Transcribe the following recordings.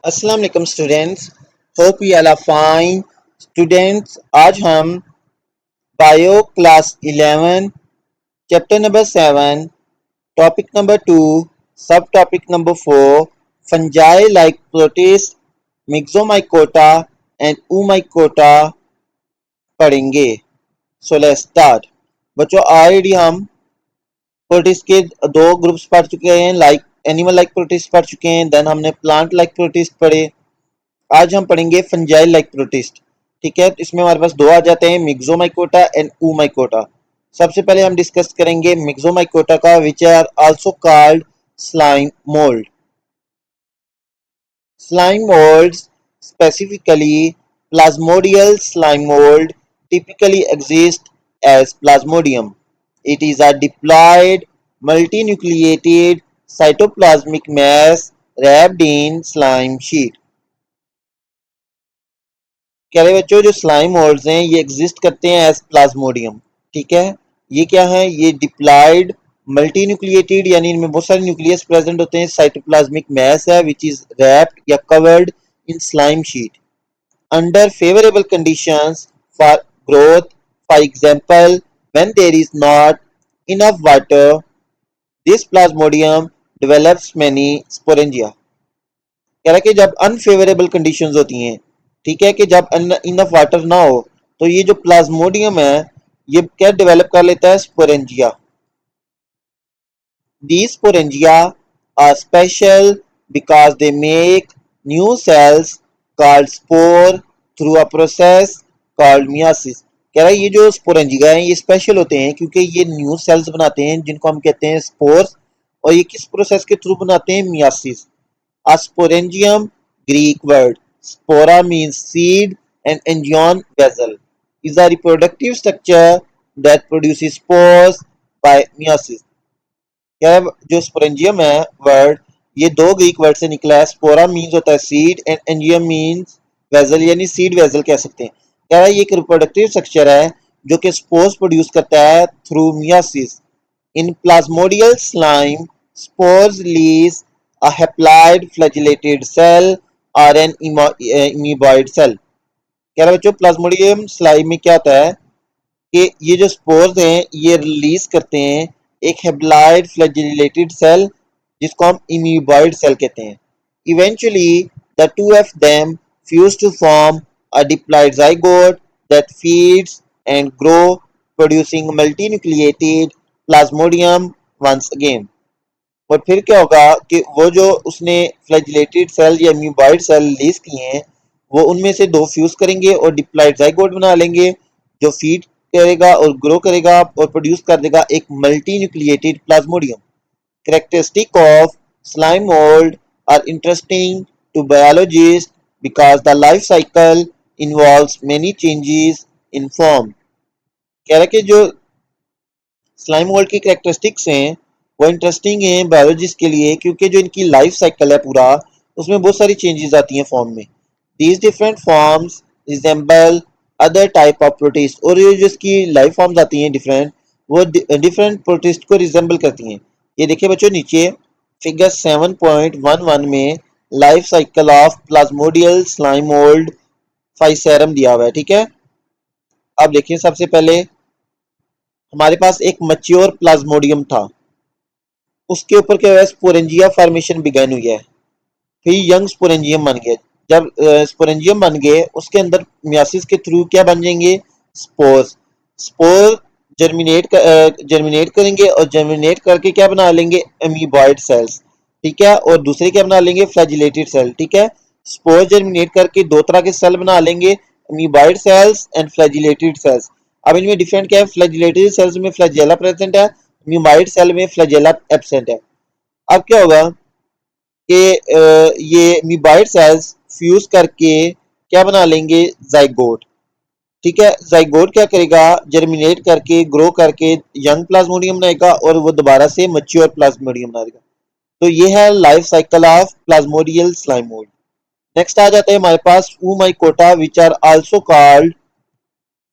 अस्सलाम वालेकुम students. Hope you all are fine. Students, आज हम bio class 11 chapter number 7 topic number 2 sub topic number 4 fungi like protist myxomycota and oomycota पढ़ेंगे। So let's start. बच्चों, already हम protist के दो ग्रुप्स पढ़ चुके हैं। लाइक एनिमल लाइक प्रोटिस्ट पढ़ चुके हैं, देन हमने प्लांट लाइक प्रोटिस्ट पढ़े। आज हम पढ़ेंगे फंजाइल लाइक प्रोटिस्ट। ठीक है, तो इसमें हमारे पास दो आ जाते हैं, मिक्सोमाइकोटा एंड ऊमाइकोटा। सबसे पहले हम डिस्कस करेंगे मिक्सोमाइकोटा का, which are also called slime mould. Slime moulds, specifically plasmodial slime mold, typically exist as plasmodium. It is a diploid multinucleated cytoplasmic mass wrapped in slime sheet. कह रहे बच्चों, जो स्लाइम मोल्ड्स हैं ये exist करते हैं as Plasmodium. ठीक है, ये क्या है? ये डिप्लॉयड मल्टी न्यूक्लिएटेड, यानी इनमें बहुत सारे न्यूक्लियस प्रेजेंट होते हैं। साइटोप्लाज्मिक मैस है विच इज रैप्ड या covered in slime sheet under favourable conditions for growth. For example, when there is not enough water, this plasmodium develops many sporangia. कह रहा है कि जब अनफेवरेबल कंडीशंस होती हैं, ठीक है, कि जब इनफ वाटर ना हो, तो ये जो प्लाज्मोडियम है ये क्या डेवलप कर लेता है? Sporangia. These sporangia are special because they make new cells called spore through a process called meiosis. कह रहा है ये जो स्पोरेंजिया हैं ये स्पेशल होते हैं क्योंकि ये न्यू सेल्स बनाते हैं जिनको हम कहते हैं स्पोर्स, और ये किस प्रोसेस के थ्रू बनाते हैं? Myiasis. A sporangium, Greek word spora means seed and angion vessel, is a reproductive structure that produces spores by meiosis. क्या जो स्पोरेंजियम है वर्ड, ये दो ग्रीक वर्ड से निकला है। स्पोरा मीन्स होता है सीड एंड एंजियम मीन्स वेजल, यानी सीड वेजल कह सकते हैं। क्या है? ये एक रिप्रोडक्टिव स्ट्रक्चर है जो कि स्पोर्स प्रोड्यूस करता है थ्रू मियासिस। इन प्लाज्मोडियल स्लाइम, स्पोर्स लीज अ हैप्लॉइड फ्लैजिलेटेड सेल और एन इमीबॉइड सेल। कह रहा है बच्चों, प्लाज्मोडियम स्लाइम में क्या होता है कि ये जो स्पोर्स हैं ये रिलीज करते हैं एक हेप्लॉइड फ्लैजिलेटेड सेल जिसको हम इम्यूबॉइड सेल कहते हैं। Eventually the two of them fuse to form a diploid zygote that feeds and grow producing multinucleated plasmodium once again. और फिर क्या होगा कि वो जो उसने फ्लैजिलेटेड सेल या इम्यूबॉइड सेल रिलीज किए हैं वो उनमें से दो फ्यूज करेंगे और डिप्लॉइड zygote बना लेंगे जो फीड करेगा और ग्रो करेगा और प्रोड्यूस कर देगा एक multi nucleated Plasmodium. Characteristic of slime mold are interesting to biologists because the life cycle involves many changes in form. कह रहा है कि जो स्लाइम मोल्ड की कैरेक्टरिस्टिक्स हैं वो इंटरेस्टिंग हैं बायोलॉजिस्ट के लिए क्योंकि जो इनकी लाइफ साइकिल है पूरा, उसमें बहुत सारी चेंजेस आती हैं फॉर्म में। These different forms resemble other type of protist, और ये जो इसकी लाइफ फॉर्म्स आती हैं डिफरेंट, वो डिफरेंट प्रोटिस्ट को रिजेंबल करती हैं। ये देखिए बच्चों, नीचे फिगर 7.11 में life cycle of plasmodial slime mould Physarum दिया हुआ है। ठीक है, अब देखिए सबसे पहले हमारे पास एक मैच्योर प्लाज्मोडियम था, उसके ऊपर क्या हुआ है? स्पोरेंजिया फॉर्मेशन बिगन हुई है, फिर यंग स्पोरेंजियम बन गए। जब स्पोरेंजियम बन गए उसके अंदर मियासिस के थ्रू क्या बन जाएंगे? स्पोर्स। स्पोर जर्मिनेट करेंगे और जर्मिनेट करके क्या बना लेंगे? Amoeboid cells. ठीक है, और दूसरे क्या बना लेंगे? Flagellated cell. ठीक है, स्पोर जर्मिनेट करके दो तरह के सेल बना लेंगे, amoeboid cells and flagellated cells. अब इनमें डिफरेंट क्या है? फ्लैजिलेटेड सेल्स में फ्लैजेला प्रेजेंट है, अमीबॉइड सेल में फ्लैजेला एब्सेंट है। अब क्या होगा कि ये मीबाइड सेल्स फ्यूज करके क्या बना लेंगे? जाइगोट। ठीक है, जाइगोट क्या करेगा? जर्मिनेट करके ग्रो करके यंग प्लाज्मोडियम बनाएगा और वो दोबारा से मैच्योर प्लाज्मोडियम बनाएगा। तो ये है life cycle of plasmodial slime mould. Next आ जाते हैं हमारे पास oomycota which are also called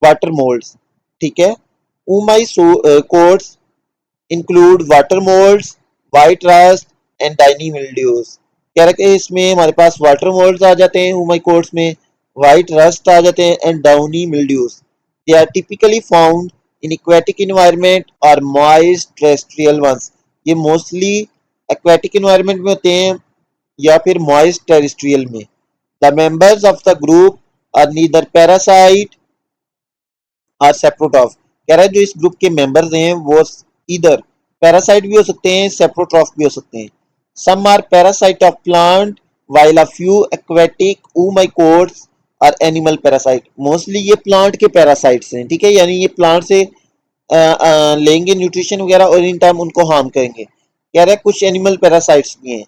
water moulds. ठीक है, oomycotes include water molds, white rust, and tiny mildews. कह रहा है कि इसमें हमारे पास वाटर मोल्ड्स आ जाते हैं हुमाइकोट्स में, वाइट रस्ट आ जाते हैं and downy mildews. They are typically found in aquatic environment और मॉइस्ट टेरेस्ट्रियल वंस। ये मोस्टली एक्वेटिक इन्वायरमेंट में होते हैं या फिर मॉइस्ट टेरेस्ट्रियल में। The members of the group are neither parasite और सेप्रोट्रॉफ। कह रहा है जो इस ग्रुप के मेंबर्स हैं वो इधर पैरासाइट भी हो सकते हैं, सेप्रोट्रॉफ भी हो सकते हैं। Some are parasite of plant while a few aquatic oomacotes are animal parasite। Mostly ये प्लांट के पैरासाइट्स हैं, ठीक है, यानी ये प्लांट से लेंगे न्यूट्रिशन वगैरह और इन टाइम उनको हार्म करेंगे। कह रहा है कुछ एनिमल पैरासाइट्स भी हैं।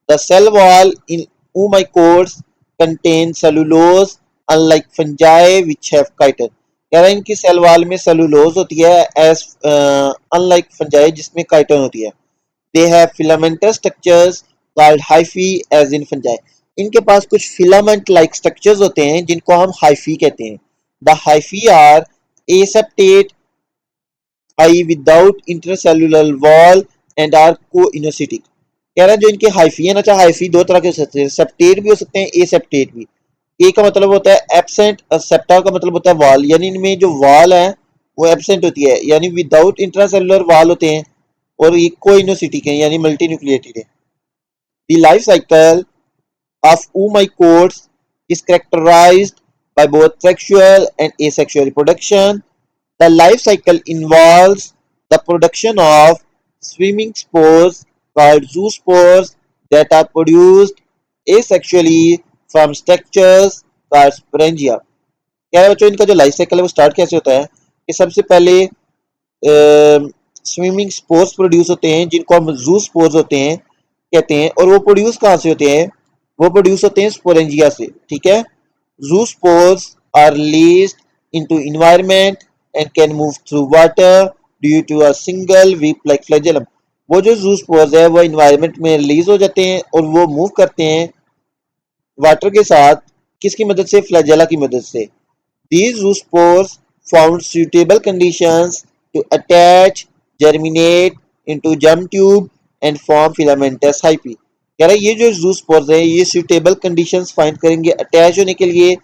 The cell wall in oomacotes contain cellulose unlike fungi which have chitin। कह रहा है इनकी सेल वॉल में सेलुलोज होती है एज अनलाइक फंजाई जिसमें काइटन होती है। They have filamentous structures called hyphae as in fungi. इनके पास कुछ फिलामेंट लाइक स्ट्रक्चर्स होते हैं जिनको हम हाइफी कहते हैं। The hyphae are aseptate i without intercellular wall and are coenocytic. कह रहा है जो इनके हाइफी है ना, चाहे हाइफी दो तरह के हो सकते हैं, सेप्टेट भी हो सकते हैं, एसेप्टेट भी। ए का मतलब होता है एब्सेंट और सेप्टा का मतलब होता है वॉल, यानी इनमें जो वॉल है वो एब्सेंट होती है, यानी विदाउट इंट्रासेलुलर वॉल होते हैं, और ये कोइनोसिटिक है यानी मल्टी न्यूक्लिएटेड है। The life cycle of oomacotes is characterized by both sexual and asexual reproduction. The life cycle involves the production of swimming spores called zoospores that are produced asexually from structures called sporangia। क्या है बच्चों, इनका जो life cycle है वो start कैसे होता है कि सबसे पहले स्विमिंग स्पोर्स प्रोड्यूस होते हैं जिनको हम जू स्पोर्स होते हैं कहते हैं, और वो प्रोड्यूस कहाँ से होते हैं, वो प्रोड्यूस होते हैं स्पोरेंजिया से, ठीक है। Zoospores are released into environment and can move through water due to a single whip like flagellum. वो जो जू स्पोर्स है वो एनवायरनमेंट में रिलीज हो जाते हैं और वो मूव करते हैं वाटर के साथ, किसकी मदद से, फ्लैजेला की मदद से। These zoospores found suitable conditions to attach, germinate into germ tube and form filamentous hyphae। कह रहा है ये जो जूस्पोर्स हैं ये suitable conditions फाइंड करेंगे अटैच होने के लिए,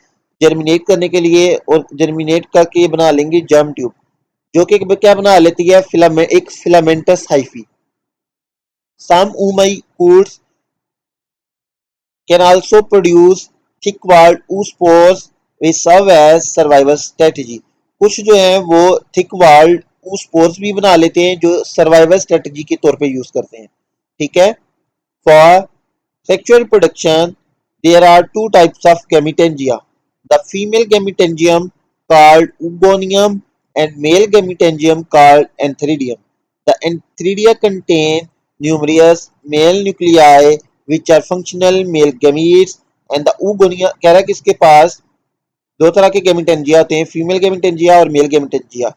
जर्मिनेट करने के लिए, और जर्मिनेट करके ये बना लेंगे जर्म ट्यूब, जो कि क्या बना लेती है, फिलामेंट, एक filamentous hyphae. Some oomacotes can also produce thick-walled oospores which serve as survival strategy। कुछ जो है वो थिक वाल्ड oospores भी बना लेते हैं जो सर्वाइवल स्ट्रेटजी के तौर पे यूज करते हैं, ठीक है। For sexual reproduction there are two types of gametangia, the female gametangium called oogonium and male gametangium called antheridium। the antheridia contain numerous male nuclei which are functional male gametes and the oogonia। कह रहा है कि इसके पास दो तरह के gametangia होते हैं, फीमेल गेमिटेंजिया और मेल गेमिटेंजिया।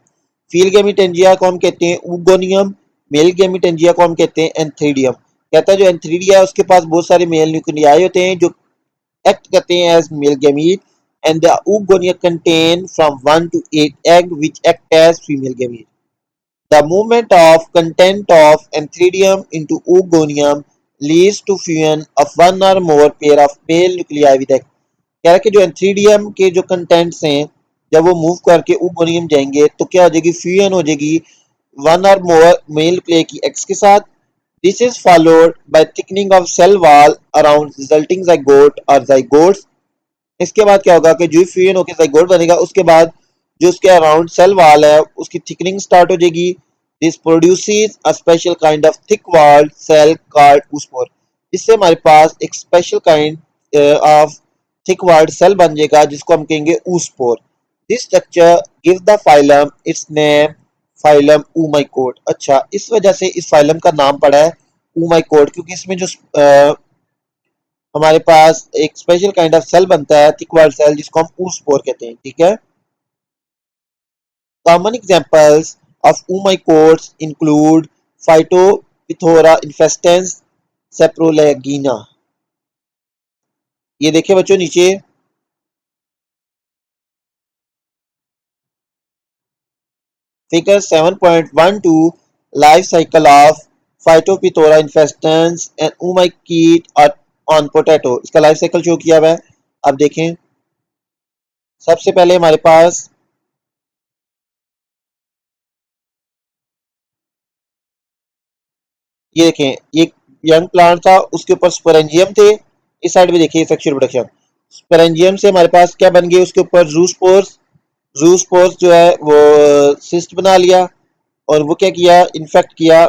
फील गेमिटेंजिया को हम कहते हैं ऊगोनियम, मेल गेमिटेंजिया को हम कहते हैं एंथ्रीडियम। कहता है जो एंथ्रीडिया है उसके पास बहुत सारे मेल न्यूक्लियाई होते हैं जो एक्ट करते हैं as male gamete and the oogonia contain from 1 to 8 egg which act as female gamete। The movement of content of antheridium into oogonium leads to fusion of one or more pair of male nuclei with egg। कह रहा है कि जो antheridium के जो contents हैं जब वो मूव करके ऊगोनियम जाएंगे तो क्या हो जाएगी, फ्यूजन हो जाएगी वन और मोर मेल प्ले की एक्स के साथ। This is followed by thickening of cell wall around resulting zygote और जाइगोट्स। इसके बाद क्या होगा कि जो फ्यूजन होकर जाइगोट बनेगा उसके बाद जो उसके अराउंड सेल वॉल है उसकी थिकनिंग स्टार्ट हो जाएगी। This produces a special kind of thick walled cell called oospore। इससे हमारे पास एक special kind of thick walled cell बन जाएगा जिसको हम कहेंगे oospore। This structure give the phylum its name, phylum oomacote। अच्छा, इस वजह से इस फाइलम का नाम पड़ा है oomacote क्योंकि इसमें जो हमारे पास एक स्पेशल काइंड ऑफ सेल बनता है थिक वॉल्ड सेल जिसको हम oospore कहते हैं, ठीक है। Common examples of oomacotes include Phytophthora infestans, Saprolegina। ये देखिए बच्चों नीचे figure 7.12 life cycle of Phytophthora infestans and oomacote और ऑन पोटैटो, इसका लाइफ साइकिल शो किया हुआ है। अब देखें, सबसे पहले हमारे पास ये देखें, ये यंग प्लांट था, उसके ऊपर स्पोरेंजियम थे। इस साइड भी देखिए सेक्सुअल रिप्रोडक्शन, स्पोरेंजियम से हमारे पास क्या बन गए, उसके ऊपर जूस्पोर्स, जूस्पोर्स जो है वो सिस्ट बना लिया, और वो क्या किया, इन्फेक्ट किया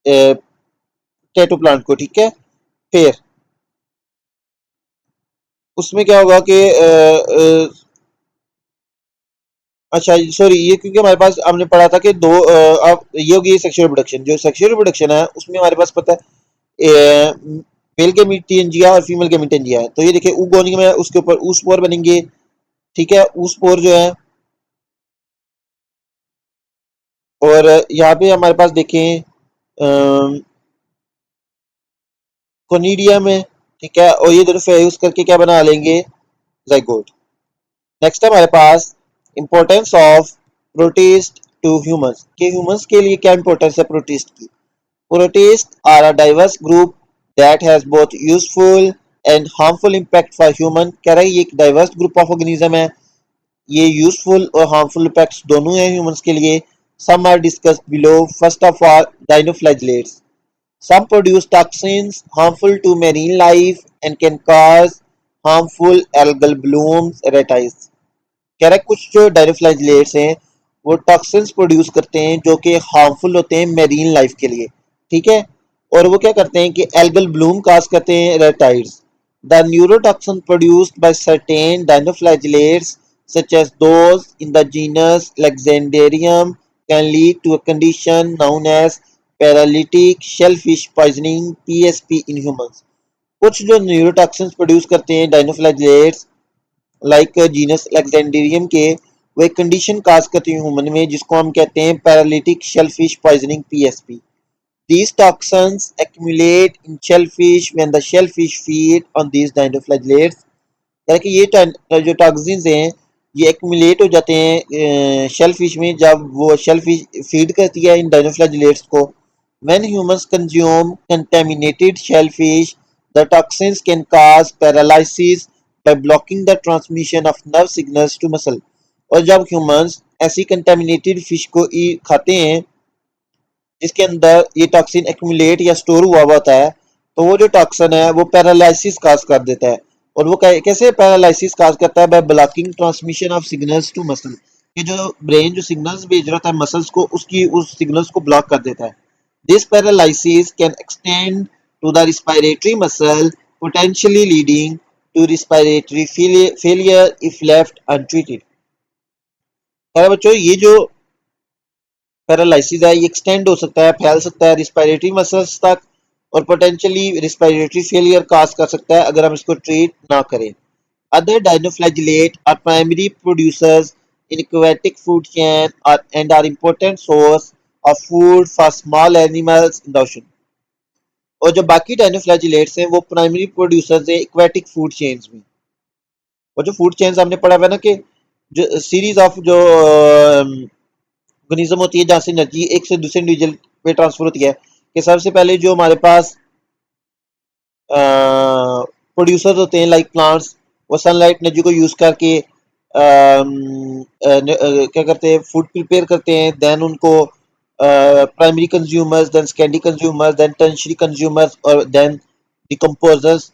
टैटू प्लांट को, ठीक है। फिर उसमें क्या होगा कि अच्छा सॉरी, ये क्योंकि हमारे पास हमने पढ़ा था कि दो अब ये होगी सेक्सुअल रिप्रोडक्शन, जो सेक्सुअल रिप्रोडक्शन है उसमें हमारे पास पता है मेल के मीटेंजिया और फीमेल के मीटेंजिया है। तो ये देखिए ऊगोनियम है, उसके ऊपर ऊस्पोर बनेंगे, ठीक है। ऊस्पोर जो है, और यहाँ पे हमारे पास देखें कोनिडियम है, ठीक है, और ये दोनों फ्यूज करके क्या बना लेंगे, जाइगोट। नेक्स्ट है हमारे पास importance of protist to humans, के ह्यूमंस के लिए क्या इंपॉर्टेंस है प्रोटिस्ट की। Protists are a diverse group that has both useful and harmful impact for human। कह रहा है ये एक डाइवर्स ग्रुप ऑफ ऑर्गेनिज्म है, ये यूजफुल और हार्मफुल इफेक्ट्स दोनों हैं ह्यूमंस के लिए। Some are discussed below. First of all, dinoflagellates, some produce toxins harmful to marine life and can cause harmful algal blooms retires। कह रहा है कुछ जो डायनोफ्लैजिलेट्स हैं वो टॉक्सिन्स प्रोड्यूस करते हैं जो कि हार्मफुल होते हैं मेरीन लाइफ के लिए, ठीक है। और वो क्या करते हैं कि एल्गल ब्लूम काज करते हैं reptiles. The neurotoxin produced by certain dinoflagellates such as those in the genus Laxandarium can lead to a condition known as paralytic shellfish poisoning PSP in humans। कुछ जो न्यूरोटॉक्सिन्स प्रोड्यूस करते हैं dinoflagellates like genus एलेक्जेंड्रियम के, वो एक condition काज करती है human में जिसको हम कहते हैं paralytic shellfish poisoning PSP. These toxins accumulate in shellfish when the shellfish feed on these dinoflagellates। यानी कि ये जो टॉक्सिन्स हैं ये एक्यूमुलेट हो जाते हैं शेलफिश में जब वो शेलफिश फीड करती है इन डाइनोफ्लैजिलेट्स को। When humans consume contaminated shellfish, the toxins can cause paralysis by blocking the transmission of nerve signals to muscle। और जब ह्यूमंस ऐसी कंटेमिनेटेड फिश को खाते हैं जिसके अंदर ये टॉक्सिन एक्यूमुलेट या स्टोर हुआ हुआ होता है, तो वो जो टॉक्सिन है वो पैरालिसिस काज कर देता है। और वो कैसे पैरालिसिस काज करता है, by blocking transmission of signals to muscle. ये जो ब्रेन जो सिग्नल्स भेज रहा था मसल्स को, उसकी उस सिग्नल्स को ब्लॉक कर देता है। This paralysis can extend to the respiratory muscle, potentially leading to respiratory failure if left untreated। अरे बच्चों, ये जो पैरालिसिस है ये एक्सटेंड हो सकता है, फैल सकता है रिस्पिरेटरी मसल्स तक, और पोटेंशियली रिस्पिरेटरी फेलियर काज कर सकता है अगर हम इसको ट्रीट ना करें। Other dinoflagellate are primary producers in aquatic food chain and are important source of food for small animals in the ocean। और जो बाकी डाइनोफ्लैजिलेट्स हैं वो प्राइमरी प्रोड्यूसर्स हैं एक्वेटिक फूड चेन्स में। और जो फूड चेन्स हमने पढ़ा हुआ है ना कि जो सीरीज ऑफ जो ऑर्गेनिज्म होती है जहाँ से एनर्जी एक से दूसरे इंडिविजुअल पे ट्रांसफर होती है, कि सबसे पहले जो हमारे पास प्रोड्यूसर्स होते हैं लाइक प्लांट्स, वो सनलाइट एनर्जी को यूज करके क्या करते हैं, फूड प्रिपेयर करते हैं, देन उनको primary consumers, then secondary consumers, then tertiary consumers, और देन डिकम्पोजर्स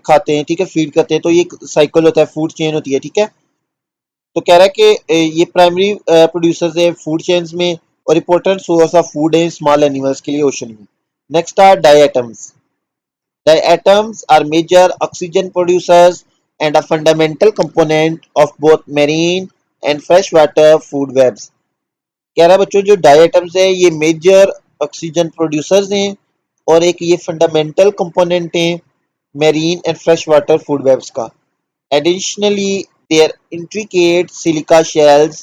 खाते हैं, ठीक है, फीड करते हैं। तो ये एक साइकिल होता है, फूड चेन होती है, ठीक है। तो कह रहा है कि ये प्राइमरी प्रोड्यूसर्स है फूड चेन्स में, और इंपॉर्टेंट सोर्स ऑफ फूड है स्मॉल एनिमल्स के लिए ओशन में। Next are diatoms. Diatoms are major oxygen producers and a fundamental component of both marine and freshwater food webs। कह रहा है बच्चों जो डायटम्स है ये मेजर ऑक्सीजन प्रोड्यूसर्स हैं और एक ये फंडामेंटल कंपोनेंट हैं marine and fresh water food webs का। Additionally, their intricate silica shells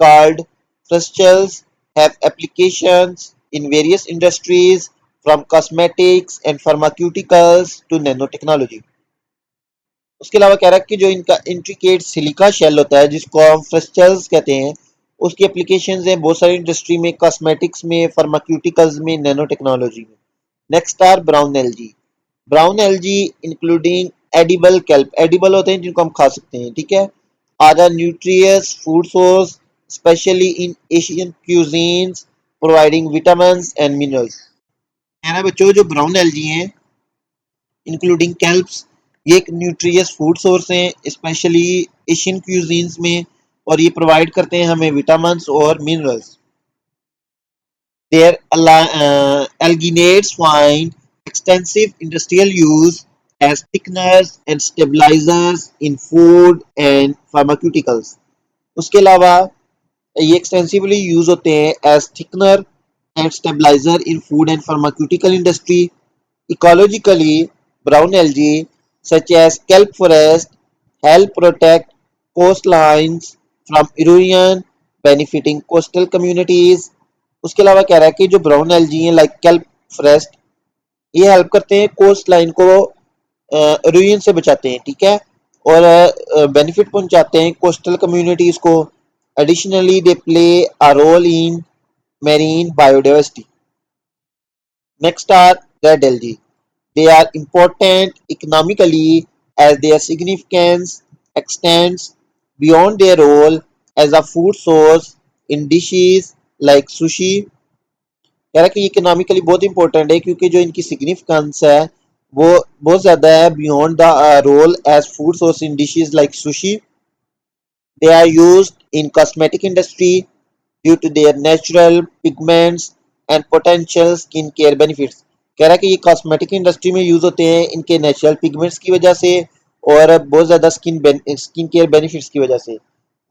called crustals have applications in various industries from cosmetics and pharmaceuticals to nanotechnology। उसके अलावा कह रहा है कि जो इनका इंट्रिकेट सिलिका शेल होता है जिसको हम क्रिस्टल्स कहते हैं, उसकी एप्लीकेशंस हैं बहुत सारी इंडस्ट्री में, कॉस्मेटिक्स में, फार्माक्यूटिकल्स में, नैनो टेक्नोलॉजी में। Next are brown algae. Brown algae including edible kelp, edible होते हैं जिनको हम खा सकते हैं, ठीक है, are a nutritious food source specially in Asian cuisines providing vitamin and minerals. कह रहा बच्चों जो ब्राउन एल्गी हैं इंक्लूडिंग केल्प्स, ये एक न्यूट्रियस फूड सोर्स हैं स्पेशली एशियन क्यूजीन्स में, और ये प्रोवाइड करते हैं हमें विटामिन और minerals. Their alginates find extensive industrial use as thickeners and stabilizers in food and pharmaceuticals. उसके अलावा ये एक्सटेंसिवली यूज होते हैं as thickener and stabiliser in food and pharmaceutical industry. Ecologically, brown algae such as kelp forest help protect coastlines from erosion, benefiting coastal communities. उसके अलावा कह रहा है कि जो ब्राउन एल्गी हैं लाइक केल्प फॉरेस्ट, ये हेल्प करते हैं कोस्ट लाइन को इरोजन से बचाते हैं, ठीक है, और बेनिफिट पहुंचाते हैं कोस्टल कम्युनिटीज को. Additionally they play a role in marine biodiversity. Next are red algae. They are important economically as their significance extends beyond their role as a food source in dishes like sushi. कह रहा है कि economically बहुत important है क्योंकि जो इनकी significance है वो बहुत ज़्यादा है beyond the role as food source in dishes like sushi. They are used in cosmetic industry due to their natural pigments and potential skin care benefits. कह रहा है कि ये कॉस्मेटिक इंडस्ट्री में यूज होते हैं इनके नेचुरल पिगमेंट्स की वजह से और बहुत ज़्यादा स्किन केयर बेनिफिट्स की वजह से.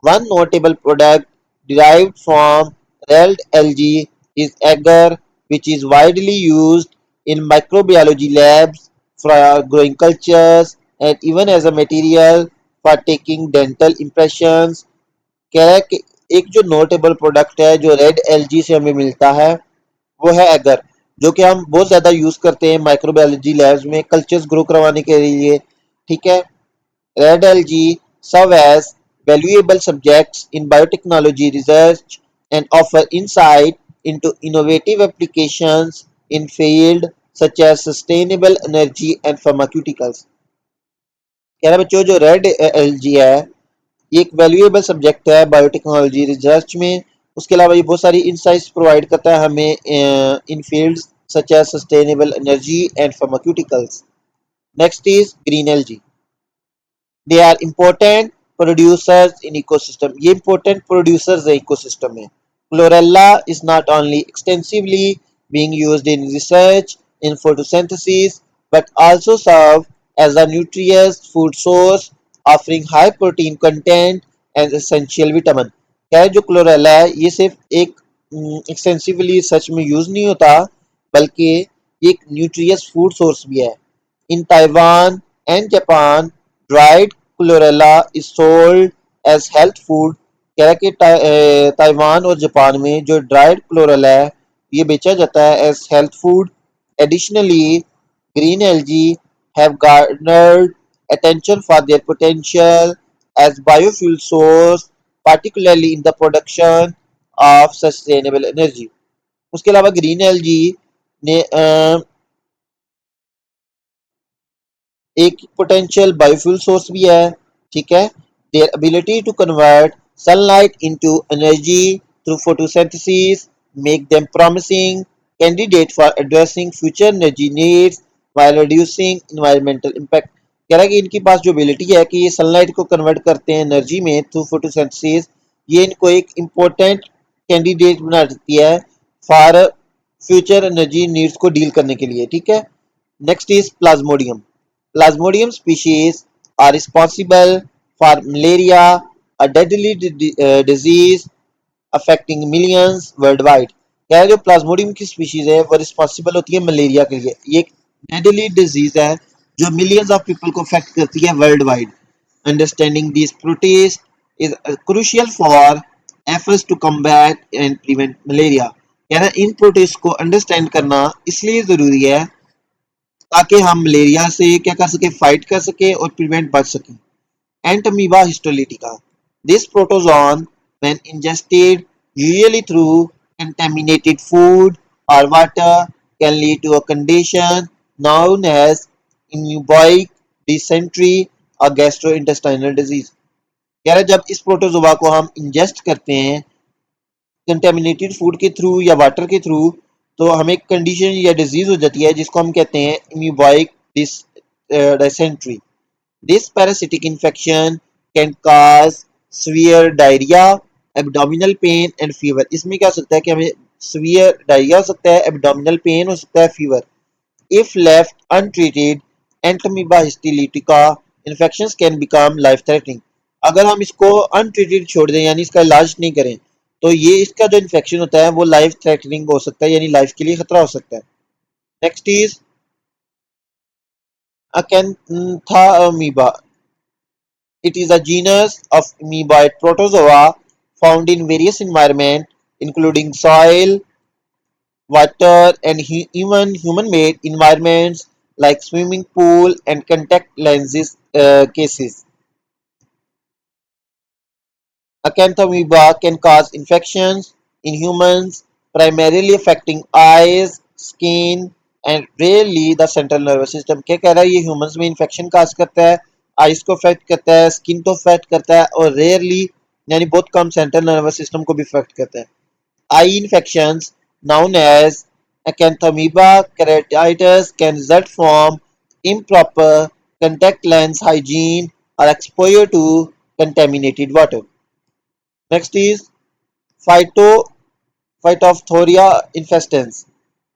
One notable product derived from red algae is agar, which is widely used in microbiology labs for growing cultures and even as a material for taking dental impressions. कह रहा है कि एक जो notable product है जो रेड एलजी से हमें मिलता है वो है एगर, जो कि हम बहुत ज़्यादा यूज़ करते हैं माइक्रोबायोलॉजी लैब्स में कल्चर्स ग्रो करवाने के लिए, ठीक है. Red LG serve as valuable subjects in biotechnology research and offer insight into innovative applications in fields such as sustainable energy and pharmaceuticals. कह रहा है बच्चों जो रेड एलजी है ये एक वैल्यूएबल सब्जेक्ट है बायोटेक्नोलॉजी रिसर्च में. उसके अलावा ये बहुत सारी इंसाइट्स प्रोवाइड करता है हमें in fields such as sustainable energy and pharmaceuticals. Next is green algae. They are important producers in ecosystem. ये इम्पोर्टेंट प्रोड्यूसर्स है इकोसिस्टम में. Chlorella is not only extensively being used in research in photosynthesis but also serve as a nutritious food source offering high protein content and essential vitamin. क्या है जो chlorella है ये सिर्फ एक एक्सटेंसिवली रिसर्च में यूज नहीं होता बल्कि ये एक न्यूट्रियस फूड सोर्स भी है. In Taiwan and Japan, dried chlorella is sold as health food. कह रहा है कि ताइवान और जापान में जो ड्राइड क्लोरेला है ये बेचा जाता है as health food. Additionally green algae have garnered attention for their potential as biofuel source, particularly in the production of sustainable energy. उसके अलावा ग्रीन एल्गी ने एक पोटेंशियल बायोफ्यूल सोर्स भी है, ठीक है. Their ability to convert sunlight into energy through photosynthesis make them promising candidate for addressing future energy needs while reducing environmental impact. कह रहा है कि इनके पास जो एबिलिटी है कि ये सनलाइट को कन्वर्ट करते हैं एनर्जी में थ्रू फोटोसिंथेसिस, ये इनको एक इम्पोर्टेंट कैंडिडेट बना देती है फॉर फ्यूचर एनर्जी नीड्स को डील करने के लिए, ठीक है. Next is Plasmodium. Plasmodium species are responsible for malaria, a deadly disease affecting millions worldwide. क्या है जो प्लाज्मोडियम की स्पीशीज है वो रिस्पॉन्सिबल होती है मलेरिया के लिए. ये एक डेडली डिजीज है जो मिलियंस ऑफ पीपल को अफेक्ट करती है world wide. Understanding this protist is crucial for efforts to combat and prevent malaria. कह रहा है इन प्रोटेस्ट को अंडरस्टैंड करना इसलिए ज़रूरी है ताकि हम मलेरिया से क्या कर सके फाइट कर सके और प्रिवेंट बच सके. Entamoeba histolytica. This protozoan when ingested usually through contaminated food or water can lead to a condition known as amoebic dysentery or gastrointestinal disease। कह रहा है जब इस प्रोटोजोआ को हम इंजेस्ट करते हैं कंटेमिनेटेड फूड के थ्रू या वाटर के थ्रू, तो हमें कंडीशन या डिजीज हो जाती है जिसको हम कहते हैं amoebic dysentery। This parasitic infection can cause severe diarrhea, abdominal pain and fever। इसमें क्या हो सकता है कि हमें severe diarrhea हो सकता है, abdominal pain हो सकता है, fever। If left untreated, Entamoeba histolytica infections can become life threatening। अगर हम इसको अनट्रीटेड छोड़ दें यानी इसका इलाज नहीं करें तो ये इसका जो इन्फेक्शन होता है वो लाइफ थ्रेटनिंग हो सकता है, यानी लाइफ के लिए खतरा हो सकता है। Next is acanthamoeba. It is a genus of amoeboid protozoa found in various environments, including soil, water, and even human-made environments like swimming pool and contact lenses cases. Acanthamoeba can cause infections in humans, primarily affecting eyes, skin, and rarely the central nervous system। क्या कह रहा है ये humans में infection काज करता है, eyes को affect करता है, स्किन को अफेक्ट करता है और रेयरली यानी बहुत कम सेंट्रल नर्वस सिस्टम को भी अफेक्ट करता है। Eye infections known as acanthamoeba keratitis can result from improper contact lens hygiene or exposure to contaminated water। Next is Phyto Phytophthora infestans.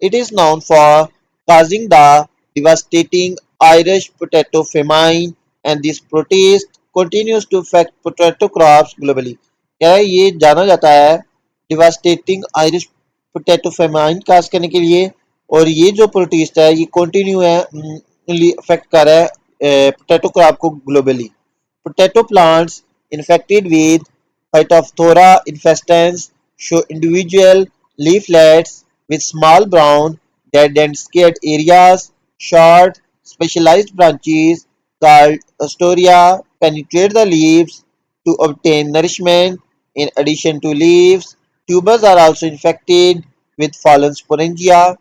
It is known for causing the devastating Irish potato famine, and this protest continues to affect potato crops globally। क्या है ये जाना जाता है devastating Irish potato famine काज करने के लिए, और ये जो प्रोटेस्ट है ये कंटिन्यू है अफेक्ट कर रहा है पोटैटो क्रॉप को globally. Potato plants infected with Phytophthora infestans show individual leaflets with small brown, dead and scared areas. Short, specialized branches called ostoria penetrate the leaves to obtain nourishment. In addition to leaves, tubers are also infected with fallen sporangia.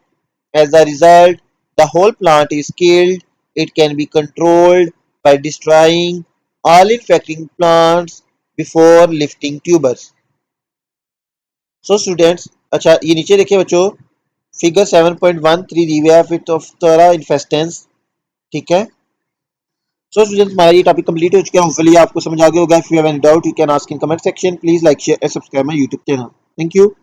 As a result, the whole plant is killed. It can be controlled by destroying all infecting plants before lifting tubers। So students, अच्छा ये नीचे देखिए बच्चों, figure 7.13 दी हुई है फिटोफ्थोरा infestans, ठीक है। So students हमारा ये टॉपिक कंप्लीट हो चुका है, होपफुली आपको समझ आ गया होगा। If you have any doubt you can ask in comment section. Please like share and subscribe my YouTube channel. Thank you.